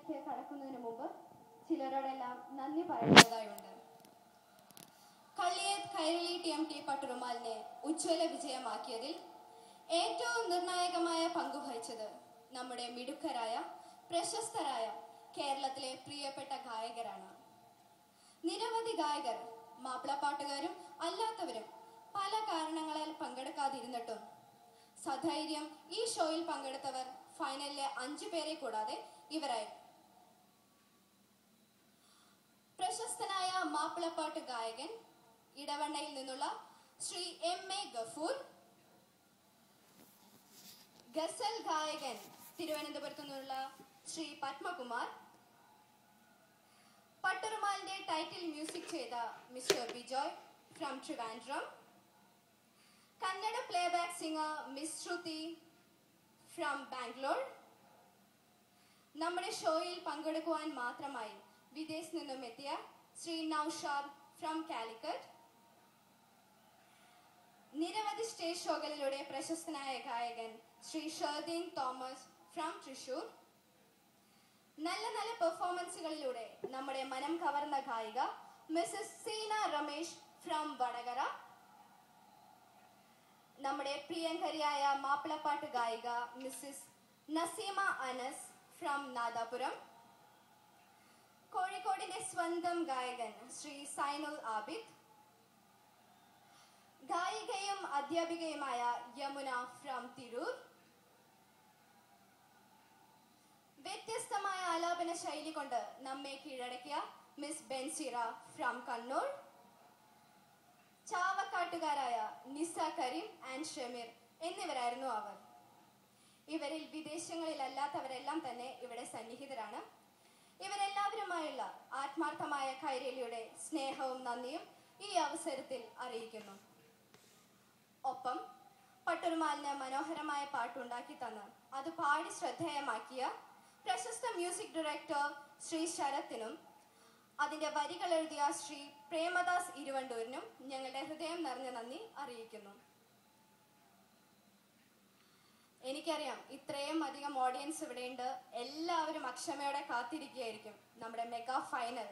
ലേക്ക് കടക്കുന്നതിന് മുമ്പ് ചിലരോടെല്ലാം നന്ദി പറയുന്നതായുണ്ട്. കളിയേത് കൈരളി TMT പട്ടുറുമാലിനെ ഉജ്ജ്വല വിജയമാക്കിയതിൽ ഏറ്റവും നിർണായകമായ പങ്കുവഹിച്ചത് നമ്മുടെ മിടുക്കരായ പ്രശസ്തരായ കേരളത്തിലെ പ്രിയപ്പെട്ട ഗായകരാണ്. നിരവധി ഗായകർ, മാപ്പിളപ്പാട്ടുകാരും അല്ലാത്തവരും പല കാരണങ്ങളാൽ പങ്കെടുക്കാതിരുന്നിട്ടും സധൈര്യം ഈ ഷോയിൽ പങ്കെടുത്തവർ ഫൈനലിലെ 5 പേരെ കൂടാതെ ഇവരായിരുന്നു. പ്രശസ്തനായ മാപ്പിളപ്പാട്ട് ഗായകൻ ഇടവണ്ണയിൽ നിന്നുള്ള ശ്രീ MA ഗഫൂർ, ഗസൽ ഗായകൻ തിരുവനന്തപുരത്തു നിന്നുള്ള ശ്രീ പത്മകുമാർ, പട്ടുറുമാലിന്റെ ടൈറ്റിൽ മ്യൂസിക് ചെയ്ത mister Bijoy from Trivandrum, Kannada playback singer miss Shruti from Bangalore, നമ്മുടെ ഷോയിൽ പങ്കെടുക്കുവാൻ മാത്രമായി വിദേശത്ത് നിന്നും എത്തിയ ശ്രീ നൌഷാദ് ഫ്രം കാലിക്കറ്റ്, നിരവധി സ്റ്റേജ് ഷോകളിലൂടെ പ്രശസ്തനായ ഗായകൻ ശ്രീ ഷർദീൻ തോമസ് ഫ്രം തൃശൂർ, നല്ല നല്ല പെർഫോമൻസുകളിലൂടെ നമ്മുടെ മനം കവർന്ന ഗായിക മിസ്സസ് സീന രമേശ് ഫ്രം വടകര, നമ്മുടെ പ്രിയങ്കരിയായ മാപ്പിളപ്പാട്ട് ഗായിക മിസ്സസ് നസീമ അനസ് ഫ്രം നാദാപുരം, കോഴിക്കോടിന്റെ സ്വന്തം ഗായകൻ ശ്രീ സൈനുൽ ആബിദ്, ഗായികയും അധ്യാപികയുമായ യമുന ഫ്രം തിരൂർ, വ്യത്യസ്തമായ ആലാപന ശൈലി കൊണ്ട് നമ്മെ കീഴടക്കിയ മിസ് ബെൻസിറ ഫ്രം കണ്ണൂർ, ചാവക്കാട്ടുകാരായ നിസ കരീം ആൻഡ് ഷമീർ എന്നിവരായിരുന്നു അവർ. ഇവരിൽ വിദേശങ്ങളിലല്ലാത്തവരെല്ലാം തന്നെ ഇവിടെ സന്നിഹിതരാണ്. ഇവരെല്ലാവരുമായുള്ള ആത്മാർത്ഥമായ കൈരളിയുടെ സ്നേഹവും നന്ദിയും ഈ അവസരത്തിൽ അറിയിക്കുന്നു. ഒപ്പം പട്ടുറുമാലിന് മനോഹരമായ പാട്ടുണ്ടാക്കി തന്ന് അത് പാടി ശ്രദ്ധേയമാക്കിയ പ്രശസ്ത മ്യൂസിക് ഡയറക്ടർ ശ്രീ ശരത്തിനും അതിന്റെ വരികൾ എഴുതിയ ശ്രീ പ്രേമദാസ് ഇരുവണ്ടൂരിനും ഞങ്ങളുടെ ഹൃദയം നിറഞ്ഞ നന്ദി അറിയിക്കുന്നു. എനിക്കറിയാം ഇത്രയും അധികം ഓഡിയൻസ് ഇവിടെയുണ്ട്. എല്ലാവരും അക്ഷമയോടെ കാത്തിരിക്കുകയായിരിക്കും നമ്മുടെ മെഗാ ഫൈനൽ